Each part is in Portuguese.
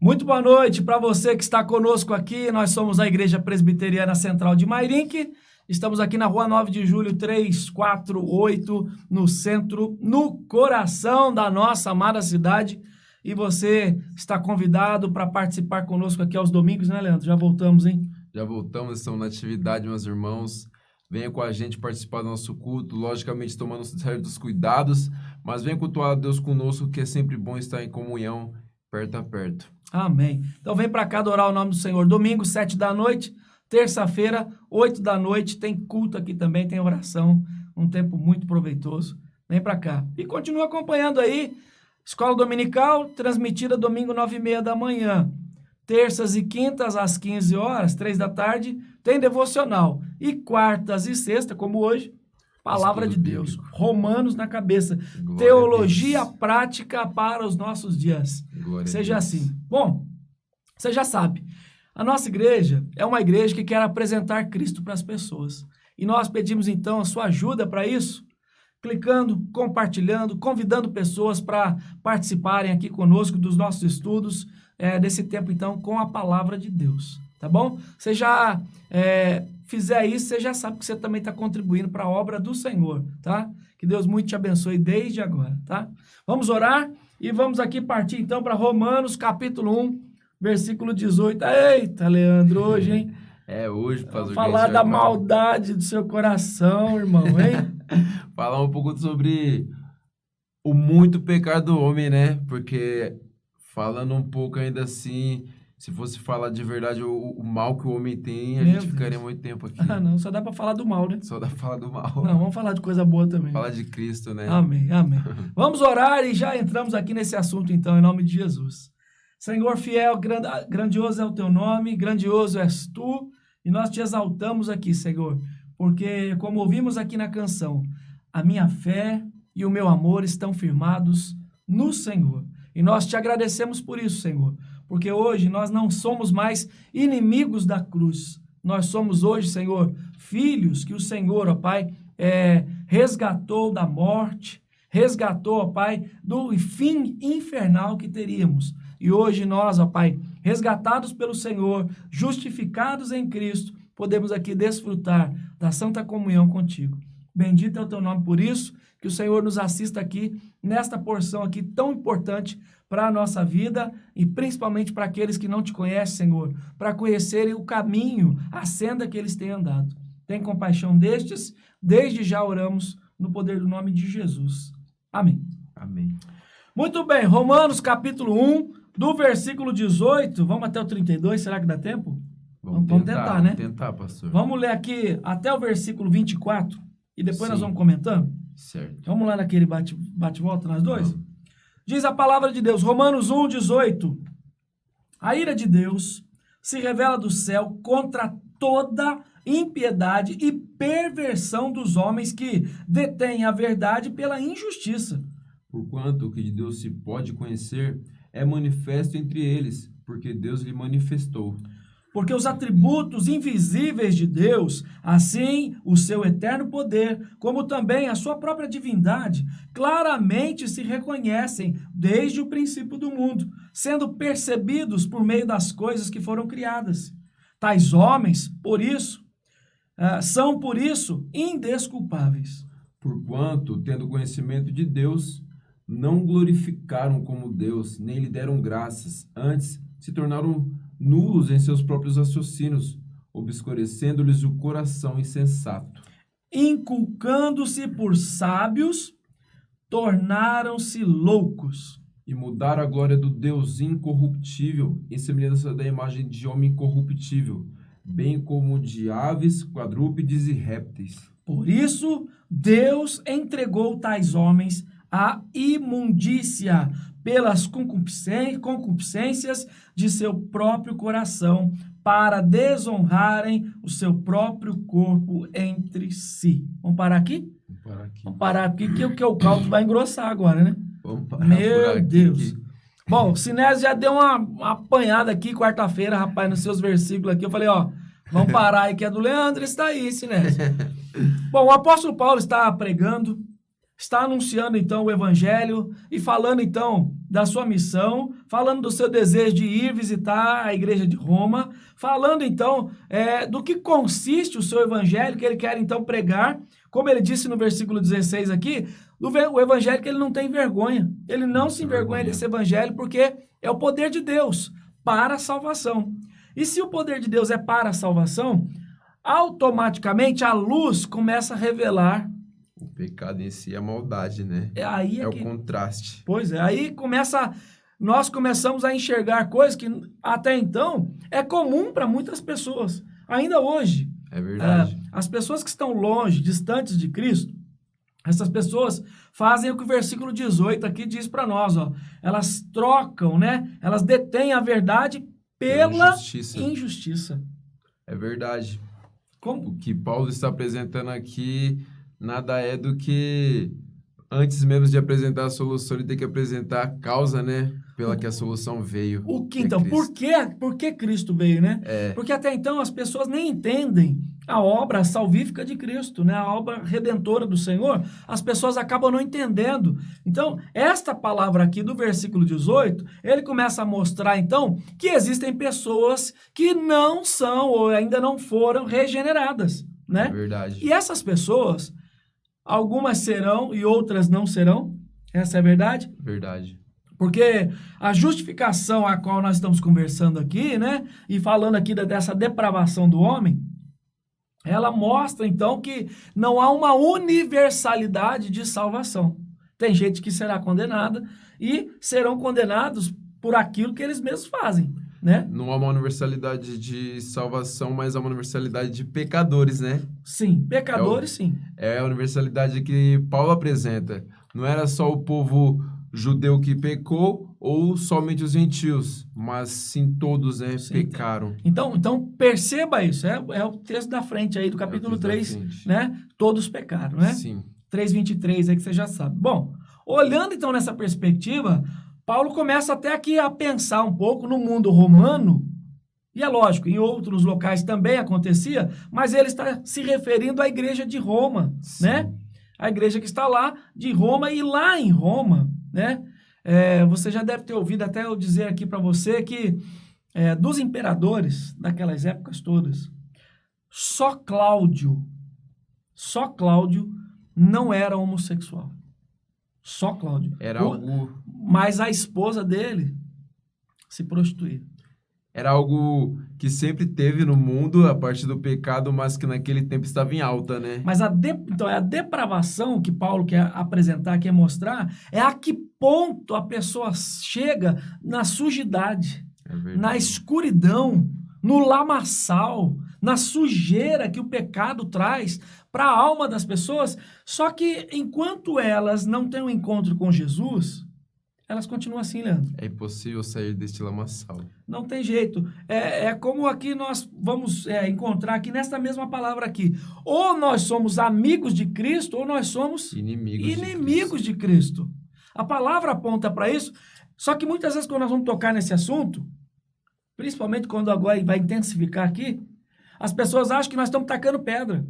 Muito boa noite para você que está conosco aqui. Nós somos a Igreja Presbiteriana Central de Mairinque. Estamos aqui na Rua 9 de Julho, 348, no centro, no coração da nossa amada cidade. E você está convidado para participar conosco aqui aos domingos, né, Leandro? Já voltamos, hein? Já voltamos, estamos na atividade, meus irmãos. Venha com a gente participar do nosso culto, logicamente tomando certos cuidados, mas venha cultuar a Deus conosco, que é sempre bom estar em comunhão, perto a perto. Amém. Então vem para cá adorar o nome do Senhor. Domingo, 7 da noite. Terça-feira, 8 da noite. Tem culto aqui também, tem oração. Um tempo muito proveitoso. Vem para cá. E continua acompanhando aí. Escola Dominical, transmitida domingo, 9h30 da manhã. Terças e quintas, às 15 horas, 3 da tarde, tem devocional. E quartas e sexta, como hoje, Palavra de Deus. Bíblico. Romanos na cabeça. Glória Teologia a Deus. prática para os nossos dias. Glória a Seja Deus. assim. Bom, você já sabe, a nossa igreja é uma igreja que quer apresentar Cristo para as pessoas. E nós pedimos então a sua ajuda para isso, clicando, compartilhando, convidando pessoas para participarem aqui conosco dos nossos estudos, desse tempo então com a Palavra de Deus. Tá bom? Você já fizer isso, você já sabe que você também está contribuindo para a obra do Senhor, tá? Que Deus muito te abençoe desde agora, tá? Vamos orar e vamos aqui partir então para Romanos capítulo 1, versículo 18. Eita, Leandro, hoje, hein? Hoje, pastor. Falar da maldade do seu coração, irmão, hein? Falar um pouco sobre o muito pecado do homem, né? Porque falando um pouco ainda assim, se fosse falar de verdade o mal que o homem tem, a Meu gente ficaria Deus. muito tempo aqui. Ah, não, só dá para falar do mal, né? Só dá pra falar do mal. Não, vamos falar de coisa boa também. Falar de Cristo, né? Amém, amém. Vamos orar e já entramos aqui nesse assunto, então, em nome de Jesus. Senhor fiel, grandioso é o teu nome, grandioso és tu, e nós te exaltamos aqui, Senhor, porque, como ouvimos aqui na canção, a minha fé e o meu amor estão firmados no Senhor. E nós te agradecemos por isso, Senhor, porque hoje nós não somos mais inimigos da cruz. Nós somos hoje, Senhor, filhos que o Senhor, ó Pai, resgatou da morte, resgatou, ó Pai, do fim infernal que teríamos. E hoje nós, ó Pai, resgatados pelo Senhor, justificados em Cristo, podemos aqui desfrutar da santa comunhão contigo. Bendito é o teu nome por isso, que o Senhor nos assista aqui, nesta porção aqui tão importante para a nossa vida e principalmente para aqueles que não te conhecem, Senhor, para conhecerem o caminho, a senda que eles têm andado. Tem compaixão destes, desde já oramos no poder do nome de Jesus. Amém. Amém. Muito bem, Romanos capítulo 1, do versículo 18, vamos até o 32, será que dá tempo? Vamos tentar, né? Vamos tentar, pastor. Vamos ler aqui até o versículo 24 e depois nós Sim. vamos comentando? Certo. Vamos lá naquele bate-volta, nós dois? Vamos. Diz a palavra de Deus, Romanos 1, 18. A ira de Deus se revela do céu contra toda impiedade e perversão dos homens que detêm a verdade pela injustiça. Porquanto o que de Deus se pode conhecer é manifesto entre eles, porque Deus lhe manifestou. Porque os atributos invisíveis de Deus, assim o seu eterno poder, como também a sua própria divindade, claramente se reconhecem desde o princípio do mundo, sendo percebidos por meio das coisas que foram criadas. Tais homens, são por isso indesculpáveis. Porquanto, tendo conhecimento de Deus, não glorificaram como Deus, nem lhe deram graças, antes se tornaram nulos em seus próprios raciocínios, obscurecendo-lhes o coração insensato. Inculcando-se por sábios, tornaram-se loucos. E mudaram a glória do Deus incorruptível em semelhança da imagem de homem corruptível, bem como de aves, quadrúpedes e répteis. Por isso, Deus entregou tais homens à imundícia pelas concupiscências de seu próprio coração, para desonrarem o seu próprio corpo entre si. Vamos parar aqui? Vamos parar aqui que o caldo vai engrossar agora, né? Vamos parar Meu por aqui, Deus. que- Bom, o Sinésio já deu uma apanhada aqui quarta-feira, rapaz, nos seus versículos aqui. Eu falei, ó, vamos parar aí que é do Leandro, está aí, Sinésio. Bom, o apóstolo Paulo está pregando, está anunciando então o evangelho e falando então da sua missão, falando do seu desejo de ir visitar a igreja de Roma, falando então do que consiste o seu evangelho que ele quer então pregar, como ele disse no versículo 16 aqui, o evangelho que ele não tem vergonha, ele não se envergonha desse evangelho porque é o poder de Deus para a salvação. E se o poder de Deus é para a salvação, automaticamente a luz começa a revelar. O pecado em si é a maldade, né? Aí o contraste. Pois é, aí nós começamos a enxergar coisas que até então é comum para muitas pessoas, ainda hoje. É verdade. As pessoas que estão longe, distantes de Cristo, essas pessoas fazem o que o versículo 18 aqui diz para nós, ó. Elas trocam, né? Elas detêm a verdade pela injustiça. É verdade. Como? O que Paulo está apresentando aqui nada é do que, antes mesmo de apresentar a solução, ele tem que apresentar a causa, né? Pela que a solução veio. O que então? Por que Cristo veio, né? Porque até então as pessoas nem entendem a obra salvífica de Cristo, né? A obra redentora do Senhor, as pessoas acabam não entendendo. Então, esta palavra aqui do versículo 18, ele começa a mostrar, então, que existem pessoas que não são ou ainda não foram regeneradas, né? É verdade. E essas pessoas, algumas serão e outras não serão. Essa é a verdade? Verdade. Porque a justificação a qual nós estamos conversando aqui, né? E falando aqui dessa depravação do homem, ela mostra, então, que não há uma universalidade de salvação. Tem gente que será condenada e serão condenados por aquilo que eles mesmos fazem, né? Não há uma universalidade de salvação, mas há uma universalidade de pecadores, né? Sim, pecadores, sim. É a universalidade que Paulo apresenta. Não era só o povo judeu que pecou ou somente os gentios, mas sim todos, né, pecaram. Então perceba isso, é o texto da frente aí do capítulo 3, né? Todos pecaram, né? Sim. 3:23 aí que você já sabe. Bom, olhando então nessa perspectiva, Paulo começa até aqui a pensar um pouco no mundo romano, e é lógico, em outros locais também acontecia, mas ele está se referindo à igreja de Roma, sim, né? A igreja que está lá de Roma, e lá em Roma, né? Você já deve ter ouvido até eu dizer aqui para você que dos imperadores daquelas épocas todas, só Cláudio não era homossexual. Só Cláudio. Mas a esposa dele se prostituía. Era algo que sempre teve no mundo a partir do pecado, mas que naquele tempo estava em alta, né? Mas então a depravação que Paulo quer apresentar, quer mostrar, é a que ponto a pessoa chega na sujidade, na escuridão, no lamaçal, na sujeira que o pecado traz para a alma das pessoas. Só que enquanto elas não têm um encontro com Jesus, elas continuam assim, Leandro. É impossível sair deste lamaçal. Não tem jeito. É como aqui nós vamos encontrar aqui nesta mesma palavra aqui. Ou nós somos amigos de Cristo, ou nós somos inimigos de Cristo. A palavra aponta para isso. Só que muitas vezes quando nós vamos tocar nesse assunto, principalmente quando agora vai intensificar aqui, as pessoas acham que nós estamos tacando pedra.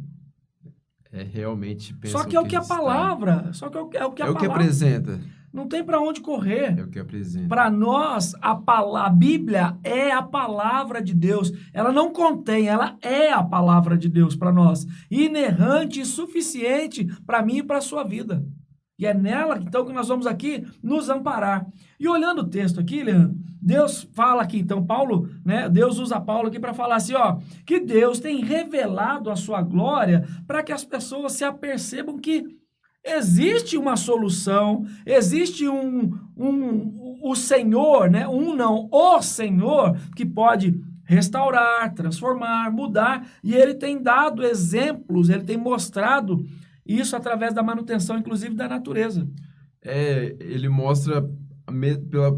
Realmente pensam só que é o que a palavra, é o que apresenta. Não tem para onde correr. É o que apresenta. Para nós, a Bíblia é a palavra de Deus. Ela não contém, ela é a palavra de Deus para nós. Inerrante e suficiente para mim e para a sua vida. E é nela, então, que nós vamos aqui nos amparar. E olhando o texto aqui, Leandro, Deus fala aqui, então, Paulo, né? Deus usa Paulo aqui para falar assim, ó, que Deus tem revelado a sua glória para que as pessoas se apercebam que existe uma solução, existe o Senhor, né? O Senhor que pode restaurar, transformar, mudar, e ele tem dado exemplos, ele tem mostrado isso através da manutenção, inclusive, da natureza. Ele mostra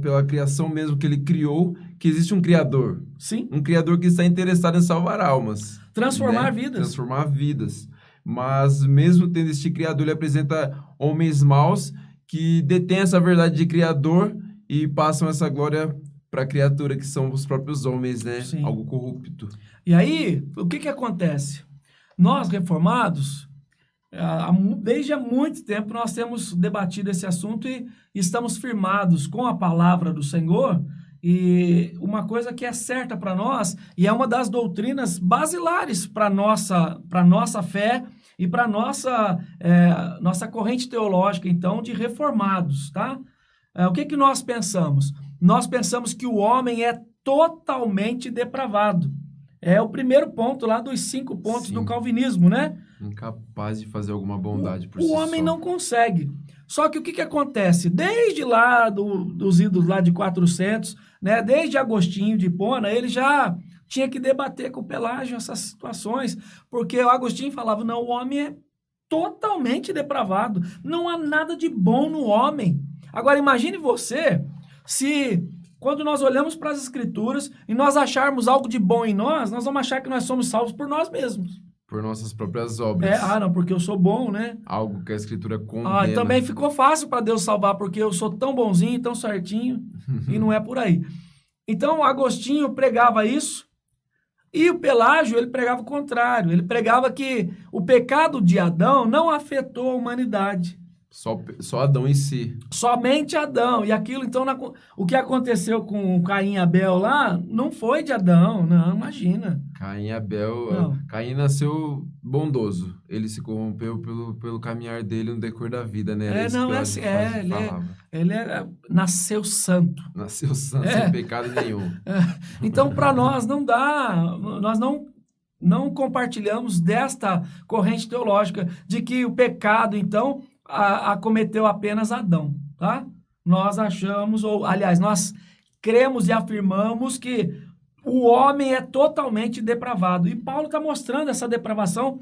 pela criação mesmo que ele criou, que existe um Criador. Sim. Um Criador que está interessado em salvar almas. Transformar vidas. Transformar vidas. Mas mesmo tendo este Criador, ele apresenta homens maus que detêm essa verdade de Criador e passam essa glória para a criatura, que são os próprios homens, né? Sim. Algo corrupto. E aí, o que acontece? Nós, reformados, Desde há muito tempo nós temos debatido esse assunto e estamos firmados com a palavra do Senhor. E uma coisa que é certa para nós, e é uma das doutrinas basilares para nossa fé e para nossa corrente teológica, então, de reformados, tá? O que nós pensamos? Nós pensamos que o homem é totalmente depravado. É o primeiro ponto lá dos 5 pontos do calvinismo, né? Incapaz de fazer alguma bondade por si O só. homem não consegue. Só que o que acontece? Desde lá dos idos lá de 400, né? Desde Agostinho de Hipona, ele já tinha que debater com Pelágio essas situações, porque o Agostinho falava, não, o homem é totalmente depravado, não há nada de bom no homem. Agora imagine você, se quando nós olhamos para as Escrituras e nós acharmos algo de bom em nós, nós vamos achar que nós somos salvos por nós mesmos. Por nossas próprias obras. Não, porque eu sou bom, né? Algo que a Escritura condena. E também ficou fácil para Deus salvar, porque eu sou tão bonzinho, tão certinho, e não é por aí. Então, Agostinho pregava isso, e o Pelágio, ele pregava o contrário. Ele pregava que o pecado de Adão não afetou a humanidade. Só Adão em si. Somente Adão. E aquilo, então, o que aconteceu com Caim e Abel lá, não foi de Adão, não, imagina. Caim e Abel... Não. Caim nasceu bondoso. Ele se corrompeu pelo caminhar dele no decorrer da vida, né? Ele nasceu santo. Nasceu santo, sem pecado nenhum. Então, para nós, não dá... Nós não compartilhamos desta corrente teológica de que o pecado, então... acometeu apenas Adão, tá? Nós achamos, nós cremos e afirmamos que o homem é totalmente depravado. E Paulo está mostrando essa depravação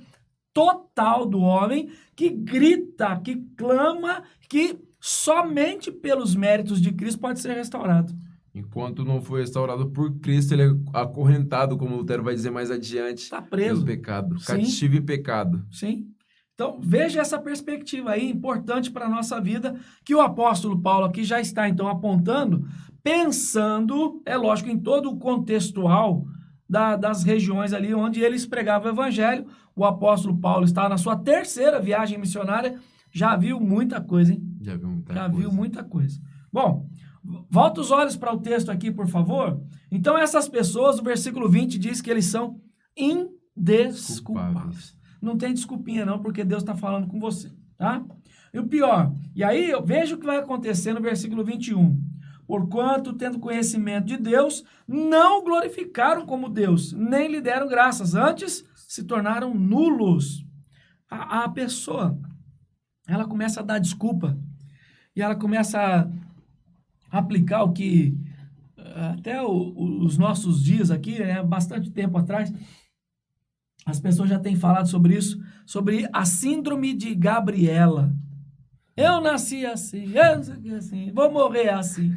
total do homem, que grita, que clama, que somente pelos méritos de Cristo pode ser restaurado. Enquanto não foi restaurado por Cristo, ele é acorrentado, como Lutero vai dizer mais adiante, está preso. Pelo pecado, cativo em pecado. Sim. Então, veja essa perspectiva aí, importante para a nossa vida, que o apóstolo Paulo aqui já está, então, apontando, pensando, é lógico, em todo o contextual das regiões ali onde eles pregavam o evangelho. O apóstolo Paulo está na sua 3ª viagem missionária, já viu muita coisa, hein? Já viu muita coisa. Bom, volta os olhos para o texto aqui, por favor. Então, essas pessoas, o versículo 20 diz que eles são indesculpáveis. Não tem desculpinha não, porque Deus está falando com você, tá? E o pior, e aí eu vejo o que vai acontecer no versículo 21. Porquanto, tendo conhecimento de Deus, não o glorificaram como Deus, nem lhe deram graças, antes se tornaram nulos. A pessoa, ela começa a dar desculpa, e ela começa a aplicar o que, até os nossos dias aqui, bastante tempo atrás, as pessoas já têm falado sobre isso, sobre a síndrome de Gabriela. Eu nasci assim, eu não sei o que assim, vou morrer assim.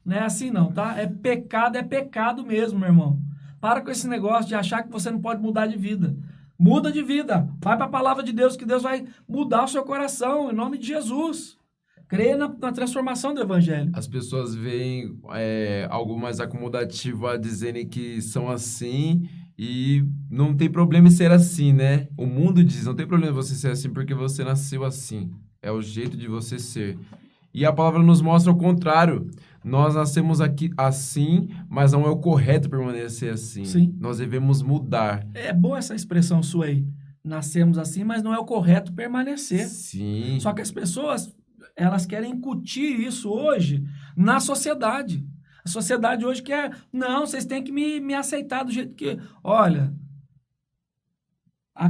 Não é assim não, tá? É pecado mesmo, meu irmão. Para com esse negócio de achar que você não pode mudar de vida. Muda de vida. Vai para a palavra de Deus, que Deus vai mudar o seu coração, em nome de Jesus. Creia na transformação do evangelho. As pessoas veem algo mais acomodativo a dizerem que são assim... E não tem problema em ser assim, né? O mundo diz, não tem problema você ser assim porque você nasceu assim. É o jeito de você ser. E a palavra nos mostra o contrário. Nós nascemos aqui assim, mas não é o correto permanecer assim. Sim. Nós devemos mudar. É boa essa expressão sua aí. Nascemos assim, mas não é o correto permanecer. Sim. Só que as pessoas, elas querem incutir isso hoje na sociedade. A sociedade hoje quer, não, vocês têm que me aceitar do jeito que... Olha,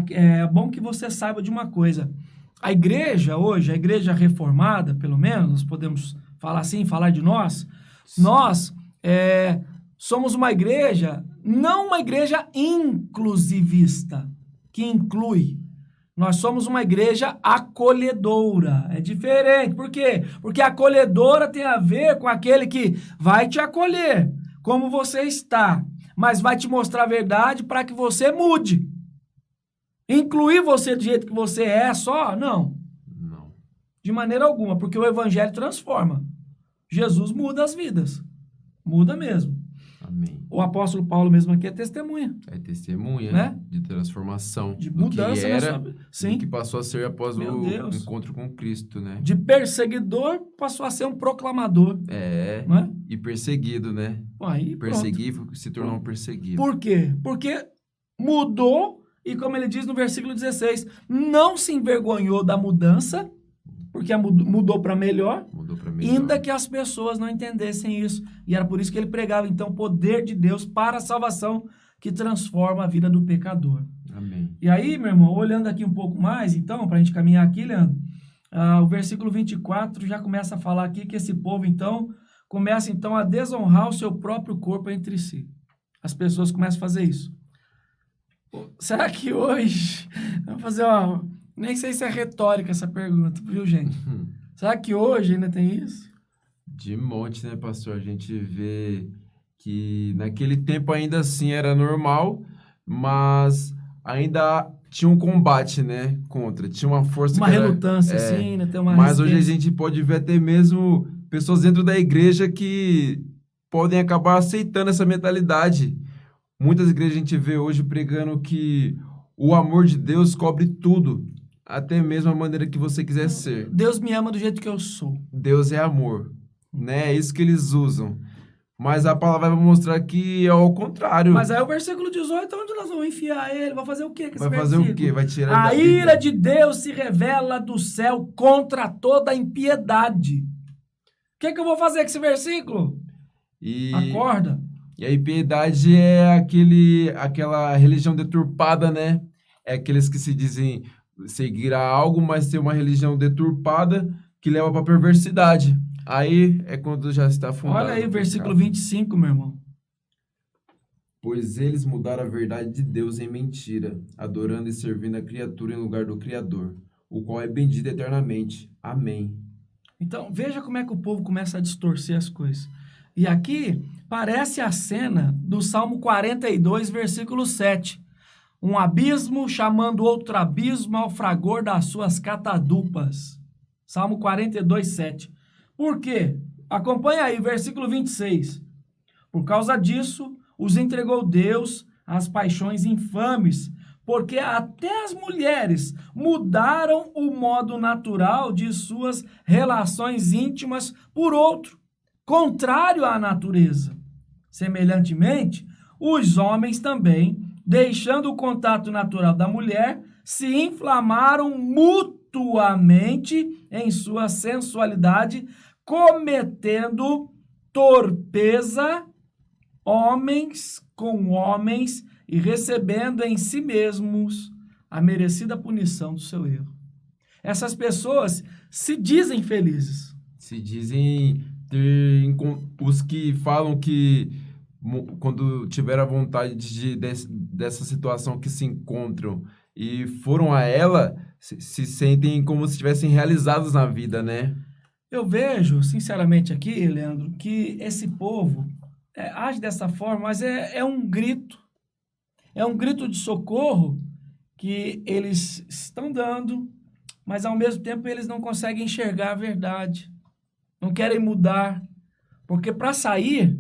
é bom que você saiba de uma coisa. A igreja hoje, a igreja reformada, pelo menos, nós podemos falar assim, falar de nós, nós somos uma igreja, não uma igreja inclusivista, que inclui. Nós somos uma igreja acolhedora. É diferente. Por quê? Porque acolhedora tem a ver com aquele que vai te acolher como você está, mas vai te mostrar a verdade para que você mude. Incluir você do jeito que você é só? Não. Não. De maneira alguma, porque o evangelho transforma. Jesus muda as vidas. Muda mesmo. Amém. O apóstolo Paulo mesmo aqui é testemunha. É testemunha, Né? de transformação. De do mudança que na era, sua vida. Sim. do que passou a ser após Meu o Deus. encontro com Cristo, né? De perseguidor passou a ser um proclamador. É, Né? e perseguido, né? Aí, pronto. Perseguido se tornou um perseguido. Por quê? Porque mudou e, como ele diz no versículo 16, não se envergonhou da mudança, porque mudou para melhor, Mudou para melhor. ainda que as pessoas não entendessem isso. E era por isso que ele pregava, então, o poder de Deus para a salvação que transforma a vida do pecador. Amém. E aí, meu irmão, olhando aqui um pouco mais, então, para a gente caminhar aqui, Leandro, o versículo 24 já começa a falar aqui que esse povo, então, começa, então, a desonrar o seu próprio corpo entre si. As pessoas começam a fazer isso. Será que hoje... Vamos fazer uma... Nem sei se é retórica essa pergunta, viu, gente? Será que hoje ainda tem isso? De monte, né, pastor? A gente vê que naquele tempo ainda assim era normal, mas ainda tinha um combate, né, contra. Tinha uma força Uma que era, relutância, assim, né? Tem uma mas hoje a resistência. gente pode ver até mesmo pessoas dentro da igreja que podem acabar aceitando essa mentalidade. Muitas igrejas a gente vê hoje pregando que o amor de Deus cobre tudo, até mesmo a maneira que você quiser ser. Deus me ama do jeito que eu sou. Deus é amor, né? É isso que eles usam. Mas a palavra vai mostrar que é ao contrário. Mas aí o versículo 18, onde nós vamos enfiar ele? Vai fazer o quê com esse Vai fazer versículo? o quê? Vai tirar A da ira Bíblia. de Deus se revela do céu contra toda a impiedade. O que eu vou fazer com esse versículo? E Acorda. a impiedade é aquela religião deturpada, né? É aqueles que se dizem seguir a algo, mas ter uma religião deturpada que leva para perversidade. Aí é quando já está fundado. Olha aí o o versículo pecado. 25, meu irmão. Pois eles mudaram a verdade de Deus em mentira, adorando e servindo a criatura em lugar do Criador, o qual é bendito eternamente. Amém. Então, veja como é que o povo começa a distorcer as coisas. E aqui parece a cena do Salmo 42, versículo 7. Um abismo chamando outro abismo ao fragor das suas catadupas. Salmo 42, 7. Por quê? Acompanha aí, versículo 26. Por causa disso, os entregou Deus às paixões infames, porque até as mulheres mudaram o modo natural de suas relações íntimas por outro, contrário à natureza. Semelhantemente, os homens também, deixando o contato natural da mulher, se inflamaram mutuamente em sua sensualidade, cometendo torpeza homens com homens e recebendo em si mesmos a merecida punição do seu erro. Essas pessoas se dizem felizes. Se dizem os que falam que quando tiveram a vontade dessa situação que se encontram e foram a ela, se sentem como se estivessem realizados na vida, né? Eu vejo, sinceramente aqui, Leandro, que esse povo age dessa forma, mas é um grito. É um grito de socorro que eles estão dando, mas ao mesmo tempo eles não conseguem enxergar a verdade. Não querem mudar. Porque para sair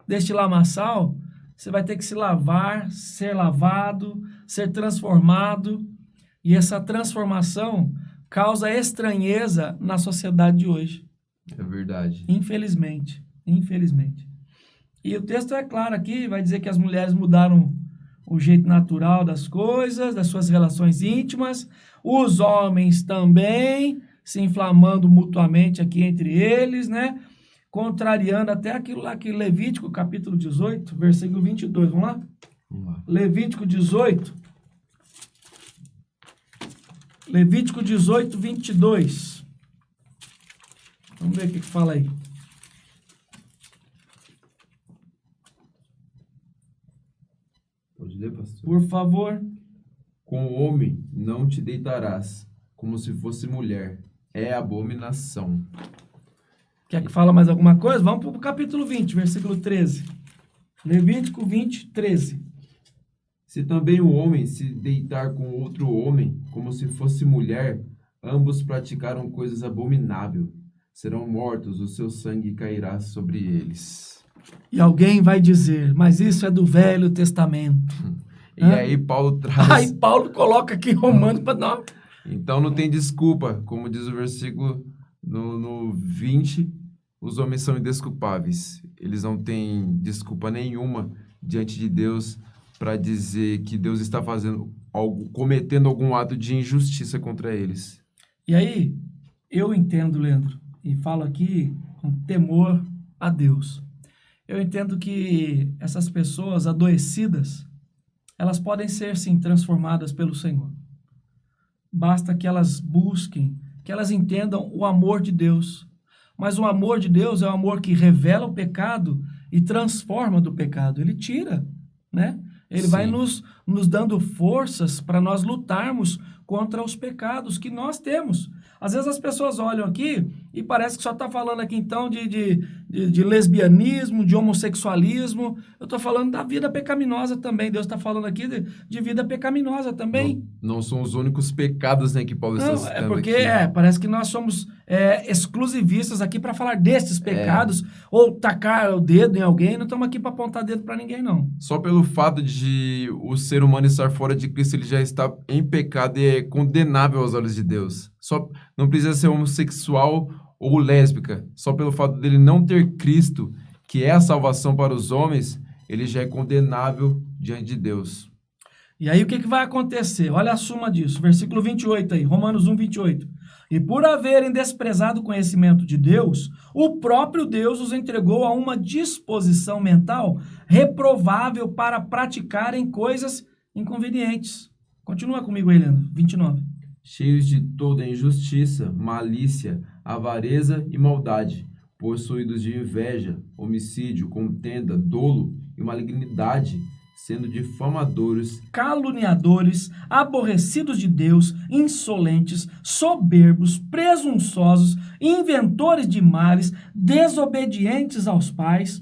deste lamaçal, você vai ter que se lavar, ser lavado, ser transformado. E essa transformação causa estranheza na sociedade de hoje. É verdade. Infelizmente. Infelizmente. E o texto é claro aqui, vai dizer que as mulheres mudaram o jeito natural das coisas, das suas relações íntimas, os homens também se inflamando mutuamente aqui entre eles, né? Contrariando até aquilo lá que Levítico, capítulo 18, versículo 22, vamos lá? Vamos lá. Levítico 18, 22. Vamos ver o que fala aí. Pode ler, pastor? Por favor. Com o homem não te deitarás, como se fosse mulher. É abominação. Quer que fala mais alguma coisa? Vamos para o capítulo 20, versículo 13. Levítico 20, 13. Se também o homem se deitar com outro homem, como se fosse mulher, ambos praticaram coisas abomináveis. Serão mortos, o seu sangue cairá sobre eles. E alguém vai dizer, mas isso é do Velho Testamento. E aí Paulo traz... Aí Paulo coloca aqui em Romanos para nós. Então não tem desculpa, como diz o versículo no 20, os homens são indesculpáveis. Eles não têm desculpa nenhuma diante de Deus para dizer que Deus está fazendo algo, cometendo algum ato de injustiça contra eles. E aí, eu entendo, Leandro, e falo aqui com temor a Deus. Eu entendo que essas pessoas adoecidas, elas podem ser, sim, transformadas pelo Senhor. Basta que elas busquem, que elas entendam o amor de Deus. Mas o amor de Deus é o amor que revela o pecado e transforma do pecado. Ele tira, né? Ele Sim. vai nos dando forças para nós lutarmos contra os pecados que nós temos. Às vezes as pessoas olham aqui e parece que só está falando aqui então de lesbianismo, de homossexualismo. Eu estou falando da vida pecaminosa também. Deus está falando aqui de vida pecaminosa também. Não são os únicos pecados, né, que Paulo está citando É porque aqui. parece que nós somos exclusivistas aqui para falar desses pecados ou tacar o dedo em alguém. Não estamos aqui para apontar dedo para ninguém, não. Só pelo fato de o ser humano estar fora de Cristo, ele já está em pecado e é condenável aos olhos de Deus. Só não precisa ser homossexual ou lésbica. Só pelo fato dele não ter Cristo, que é a salvação para os homens, ele já é condenável diante de Deus. E aí o que vai acontecer? Olha a suma disso. Versículo 28 aí, Romanos 1, 28. E por haverem desprezado o conhecimento de Deus, o próprio Deus os entregou a uma disposição mental reprovável para praticarem coisas inconvenientes. Continua comigo aí, Leandro. 29. Cheios de toda injustiça, malícia, avareza e maldade, possuídos de inveja, homicídio, contenda, dolo e malignidade, sendo difamadores, caluniadores, aborrecidos de Deus, insolentes, soberbos, presunçosos, inventores de males, desobedientes aos pais,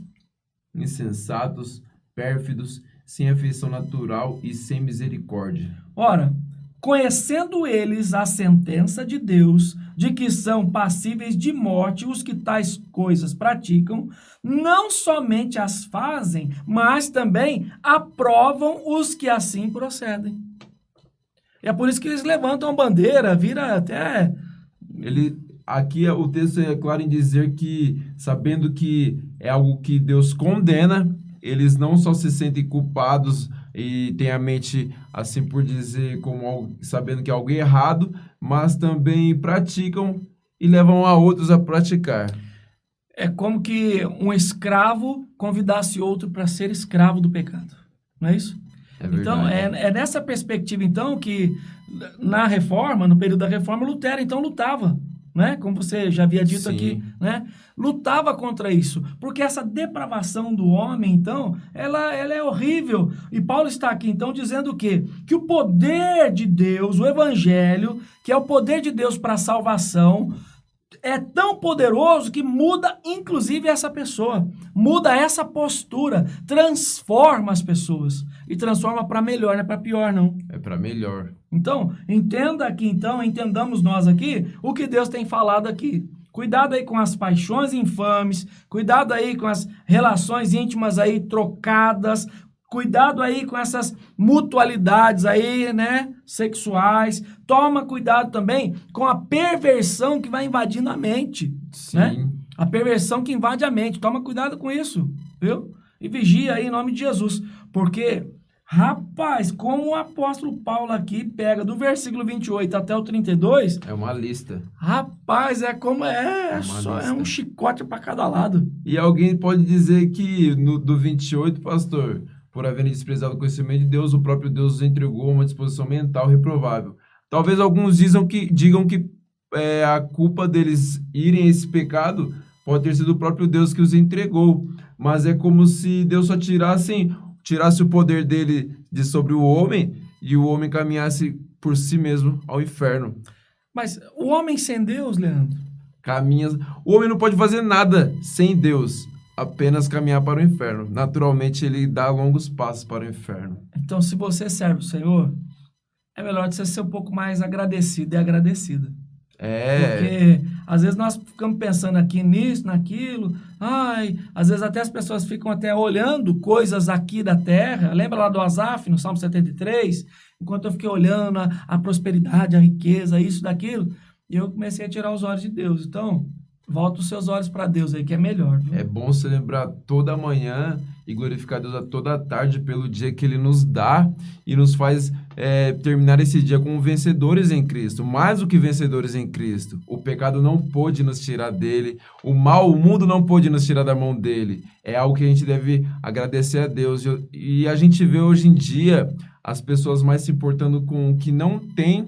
insensatos, pérfidos, sem afeição natural e sem misericórdia. Ora, conhecendo eles a sentença de Deus, de que são passíveis de morte os que tais coisas praticam, não somente as fazem, mas também aprovam os que assim procedem. E é por isso que eles levantam a bandeira, vira até... Aqui o texto é claro em dizer que, sabendo que é algo que Deus condena, eles não só se sentem culpados e têm a mente, assim por dizer, como sabendo que é algo errado, mas também praticam e levam a outros a praticar. É como que um escravo convidasse outro para ser escravo do pecado, não é isso? É verdade. Então, é nessa perspectiva, então, que na Reforma, no período da Reforma, Lutero, então, lutava, né? Como você já havia dito aqui, né? Lutava contra isso, porque essa depravação do homem, então, ela é horrível. E Paulo está aqui, então, dizendo o quê? Que o poder de Deus, o evangelho, que é o poder de Deus para a salvação, é tão poderoso que muda, inclusive, essa pessoa. Muda essa postura, transforma as pessoas. E transforma para melhor, não é para pior, não. É para melhor. Então, entenda aqui, então, entendamos nós aqui o que Deus tem falado aqui. Cuidado aí com as paixões infames, cuidado aí com as relações íntimas aí trocadas, cuidado aí com essas mutualidades aí, né, sexuais. Toma cuidado também com a perversão que vai invadindo a mente, Sim. né? A perversão que invade a mente. Toma cuidado com isso, viu? E vigia aí em nome de Jesus, porque... Rapaz, como o apóstolo Paulo aqui pega do versículo 28 até o 32... É uma lista. Rapaz, é um chicote para cada lado. E alguém pode dizer que do 28, pastor, por haverem desprezado o conhecimento de Deus, o próprio Deus os entregou a uma disposição mental reprovável. Talvez alguns digam que a culpa deles irem a esse pecado pode ter sido o próprio Deus que os entregou. Mas é como se Deus só tirasse o poder dele de sobre o homem e o homem caminhasse por si mesmo ao inferno. Mas o homem sem Deus, Leandro? O homem não pode fazer nada sem Deus, apenas caminhar para o inferno. Naturalmente, ele dá longos passos para o inferno. Então, se você serve o Senhor, é melhor você ser um pouco mais agradecido e agradecida. Porque às vezes nós ficamos pensando aqui nisso, naquilo. Ai, às vezes até as pessoas ficam até olhando coisas aqui da terra. Lembra lá do Asaf, no Salmo 73? Enquanto eu fiquei olhando a prosperidade, a riqueza, isso, daquilo, eu comecei a tirar os olhos de Deus. Então, volta os seus olhos para Deus aí, que é melhor. Viu? É bom se lembrar toda manhã e glorificar Deus a toda tarde pelo dia que Ele nos dá e nos faz terminar esse dia como vencedores em Cristo, mais do que vencedores em Cristo. O pecado não pôde nos tirar dele, o mal, o mundo não pôde nos tirar da mão dele. É algo que a gente deve agradecer a Deus. E a gente vê hoje em dia as pessoas mais se importando com o que não tem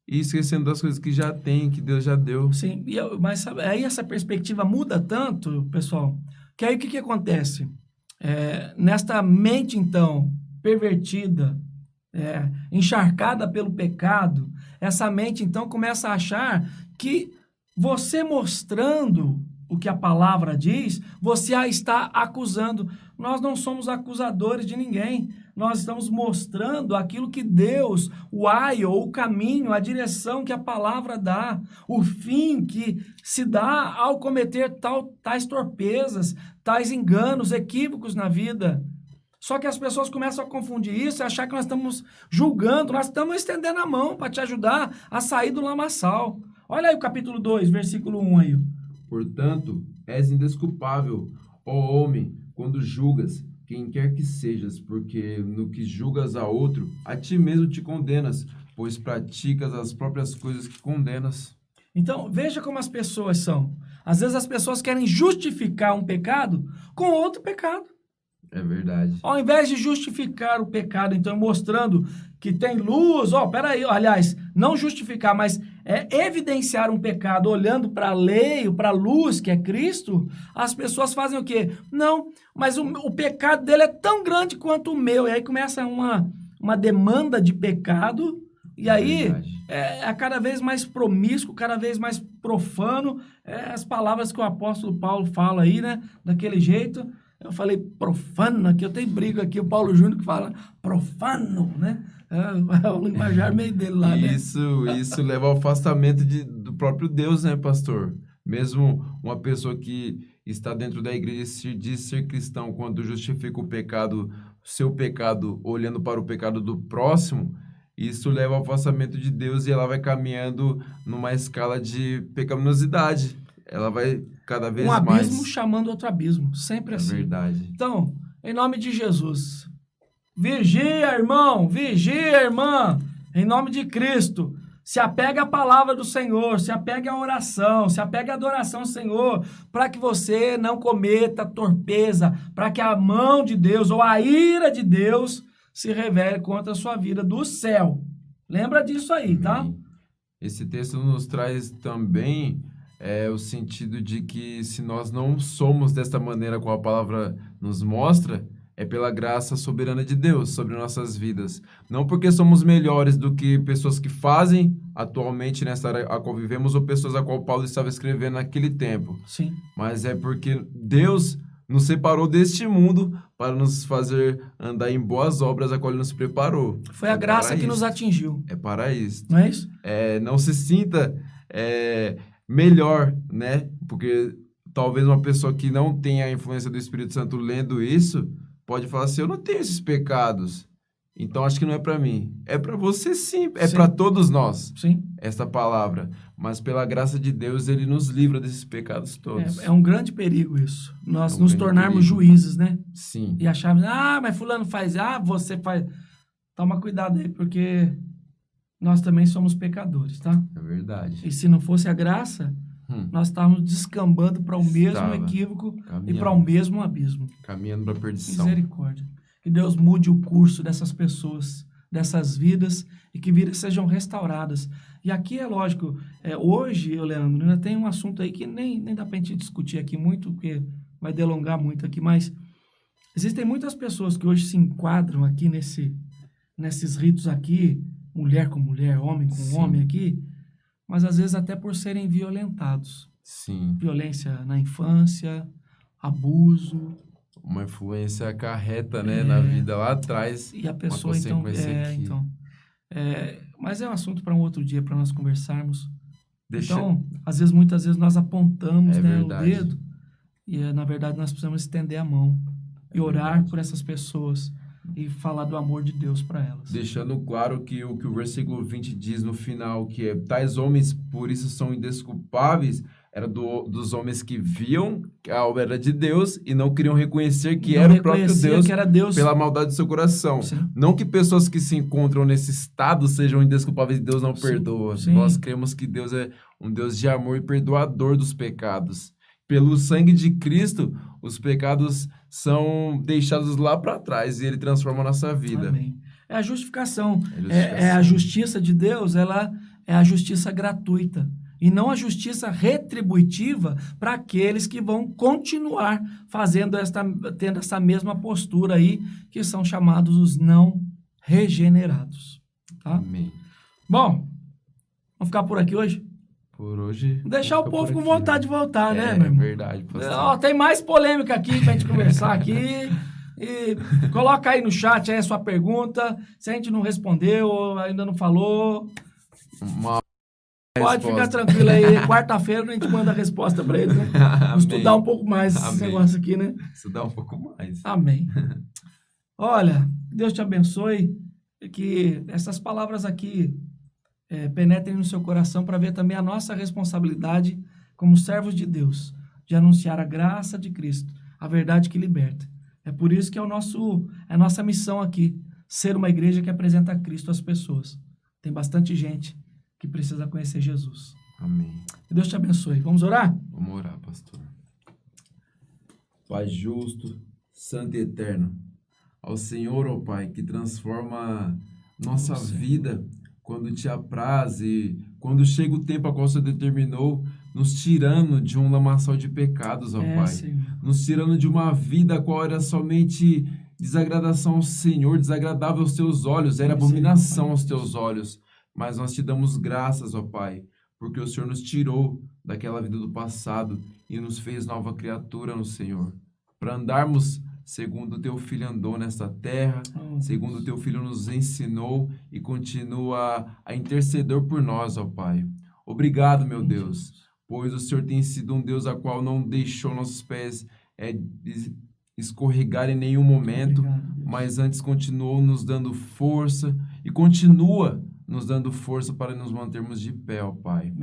e esquecendo das coisas que já tem, que Deus já deu. Sim, mas sabe, aí essa perspectiva muda tanto, pessoal, que aí o que acontece? Nesta mente, então, pervertida, encharcada pelo pecado, essa mente, então, começa a achar que você mostrando o que a palavra diz, você a está acusando. Nós não somos acusadores de ninguém. Nós estamos mostrando aquilo que Deus, o caminho, a direção que a palavra dá, o fim que se dá ao cometer tais torpezas, tais enganos, equívocos na vida. Só que as pessoas começam a confundir isso e achar que nós estamos julgando, nós estamos estendendo a mão para te ajudar a sair do lamaçal. Olha aí o capítulo 2, versículo 1 aí. Portanto, és indesculpável, ó homem, quando julgas quem quer que sejas, porque no que julgas a outro, a ti mesmo te condenas, pois praticas as próprias coisas que condenas. Então, veja como as pessoas são. Às vezes as pessoas querem justificar um pecado com outro pecado. É verdade. Ao invés de justificar o pecado, então, mostrando que tem luz, peraí, aliás, não justificar, mas evidenciar um pecado olhando para a lei, para a luz, que é Cristo, as pessoas fazem o quê? Não, mas o pecado dele é tão grande quanto o meu. E aí começa uma demanda de pecado, e aí é cada vez mais promíscuo, cada vez mais profano, as palavras que o apóstolo Paulo fala aí, né, daquele jeito. Eu falei profano aqui, eu tenho briga aqui, o Paulo Júnior que fala profano, né? É o linguajar meio dele lá, né? Isso leva ao afastamento do próprio Deus, né, pastor? Mesmo uma pessoa que está dentro da igreja e diz ser cristão, quando justifica o pecado, seu pecado, olhando para o pecado do próximo, isso leva ao afastamento de Deus e ela vai caminhando numa escala de pecaminosidade. Ela vai cada vez mais... Um abismo chamando outro abismo, sempre assim. É verdade. Então, em nome de Jesus, vigia, irmão, vigia, irmã, em nome de Cristo. Se apega à palavra do Senhor, se apega à oração, se apega à adoração ao Senhor, para que você não cometa torpeza, para que a mão de Deus ou a ira de Deus se revele contra a sua vida do céu. Lembra disso aí, tá? Esse texto nos traz também o sentido de que se nós não somos desta maneira como a palavra nos mostra, é pela graça soberana de Deus sobre nossas vidas. Não porque somos melhores do que pessoas que fazem atualmente nessa área a qual vivemos ou pessoas a qual Paulo estava escrevendo naquele tempo. Sim. Mas é porque Deus nos separou deste mundo para nos fazer andar em boas obras a qual Ele nos preparou. Foi a graça que nos atingiu. É para isso. Não é isso? Não se sinta melhor, né? Porque talvez uma pessoa que não tenha a influência do Espírito Santo lendo isso pode falar assim, eu não tenho esses pecados, então acho que não é para mim. É para você sim, é para todos nós, sim, esta palavra. Mas pela graça de Deus, Ele nos livra desses pecados todos. É um grande perigo isso. Nós nos tornarmos juízes, né? Sim. E acharmos, mas fulano faz, você faz. Toma cuidado aí, porque nós também somos pecadores, tá? É verdade. E se não fosse a graça, nós estávamos descambando para o mesmo equívoco e para o mesmo abismo. Caminhando para a perdição. Misericórdia. Que Deus mude o curso dessas pessoas, dessas vidas, e que vidas sejam restauradas. E aqui é lógico, hoje, Leandro, ainda tem um assunto aí que nem dá para a gente discutir aqui muito, porque vai delongar muito aqui, mas existem muitas pessoas que hoje se enquadram aqui nesses ritos aqui, mulher com mulher, homem com homem aqui, mas às vezes até por serem violentados. Sim. Violência na infância, abuso. Uma influência acarreta, né, na vida lá atrás. E a pessoa, então... Mas é um assunto para um outro dia, para nós conversarmos. Então, muitas vezes nós apontamos, né, o verdade. dedo e, na verdade, nós precisamos estender a mão e orar verdade. por essas pessoas e falar do amor de Deus para elas. Deixando claro que o versículo 20 diz no final, que tais homens, por isso, são indesculpáveis, era dos homens que viam que a obra era de Deus e não queriam reconhecer que era o próprio Deus, que era Deus pela maldade do seu coração. Sim. Não que pessoas que se encontram nesse estado sejam indesculpáveis e Deus não Sim. perdoa. Sim. Nós cremos que Deus é um Deus de amor e perdoador dos pecados. Pelo sangue de Cristo, os pecados são deixados lá para trás e Ele transforma a nossa vida. Amém. É a justificação. É a justiça de Deus, ela é a justiça gratuita. E não a justiça retributiva para aqueles que vão continuar tendo essa mesma postura aí, que são chamados os não regenerados. Tá? Amém. Bom, vamos ficar por aqui hoje? Por hoje... Deixar o povo com vontade de voltar, né, meu irmão? É verdade, pastor. Ó, tem mais polêmica aqui pra gente conversar aqui. E coloca aí no chat aí a sua pergunta. Se a gente não respondeu ou ainda não falou... Pode ficar tranquilo aí. Quarta-feira a gente manda a resposta para eles, né? Vamos estudar um pouco mais esse negócio aqui, né? Estudar um pouco mais. Amém. Olha, Deus te abençoe. Que essas palavras aqui penetrem no seu coração para ver também a nossa responsabilidade como servos de Deus, de anunciar a graça de Cristo, a verdade que liberta. É por isso que é a nossa missão aqui, ser uma igreja que apresenta a Cristo às pessoas. Tem bastante gente que precisa conhecer Jesus. Amém. Que Deus te abençoe. Vamos orar? Vamos orar, pastor. Pai justo, santo e eterno, ao Senhor, ó Pai, que transforma nossa vida quando te apraz e quando chega o tempo a qual você determinou, nos tirando de um lamaçal de pecados, ó Pai. Senhor. Nos tirando de uma vida a qual era somente desagradação ao Senhor, desagradável aos teus olhos, era abominação aos teus olhos. Mas nós te damos graças, ó Pai, porque o Senhor nos tirou daquela vida do passado e nos fez nova criatura no Senhor, para andarmos segundo o Teu Filho andou nesta terra, segundo o Teu Filho nos ensinou e continua a interceder por nós, ó Pai. Obrigado, meu Deus, pois o Senhor tem sido um Deus a qual não deixou nossos pés escorregar em nenhum momento, mas antes continuou nos dando força e continua nos dando força para nos mantermos de pé, ó Pai.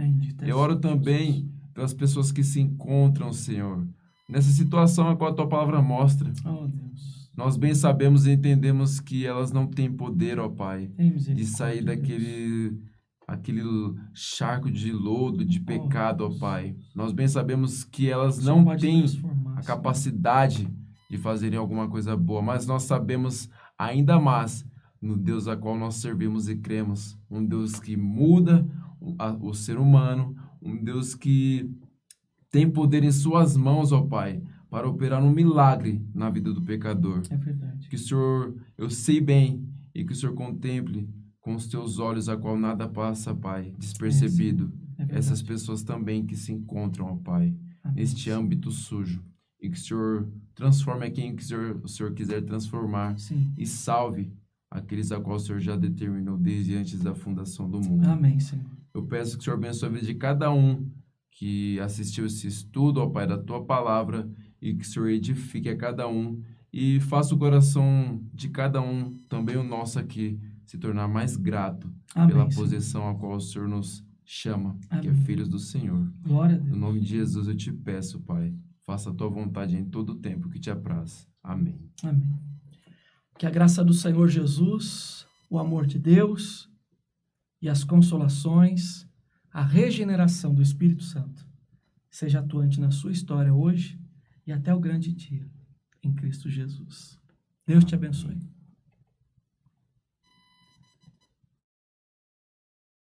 Eu oro também pelas pessoas que se encontram, Senhor, nessa situação a qual a Tua Palavra mostra. Oh, Deus. Nós bem sabemos e entendemos que elas não têm poder, ó Pai, de sair daquele charco de lodo, de pecado, ó Pai. Nós bem sabemos que elas não têm a capacidade de fazerem alguma coisa boa, mas nós sabemos ainda mais no Deus a qual nós servimos e cremos. Um Deus que muda o ser humano, um Deus que tem poder em suas mãos, ó Pai, para operar um milagre na vida do pecador. É verdade. Que o Senhor, eu sei bem, e que o Senhor contemple com os teus olhos a qual nada passa, Pai, despercebido. Essas pessoas também que se encontram, ó Pai, neste âmbito sujo. E que o Senhor transforme a quem o Senhor quiser transformar. Sim. E salve aqueles a qual o Senhor já determinou desde antes da fundação do mundo. Amém, Senhor. Eu peço que o Senhor abençoe a vida de cada um que assistiu esse estudo, ó Pai, da Tua Palavra, e que o Senhor edifique a cada um e faça o coração de cada um, também o nosso aqui, se tornar mais grato pela posição a qual o Senhor nos chama, que é filhos do Senhor. Glória a Deus. No nome de Jesus eu te peço, Pai, faça a Tua vontade em todo o tempo que te apraz. Amém. Amém. Que a graça do Senhor Jesus, o amor de Deus e as consolações, a regeneração do Espírito Santo seja atuante na sua história hoje e até o grande dia em Cristo Jesus. Deus te abençoe.